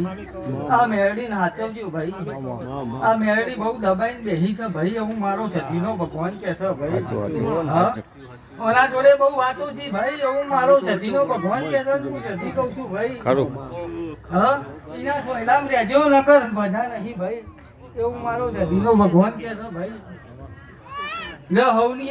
ભાઈ આ મેરડી હાચવજો ભાઈ આ મેરડી બહુ દબાઈને બેહી છે ભાઈ હું મારો સતીનો ભગવાન કે છે ભાઈ હા ઓના જોડે બહુ વાતો છે ભાઈ હું મારો સતીનો ભગવાન કે છે હું સતી કહું છું ભાઈ ખરું હા ઈના સોયલામ રહેજો નકર બધા નહીં ભાઈ એવું મારો સતીનો ભગવાન કે છે ભાઈ લે હવની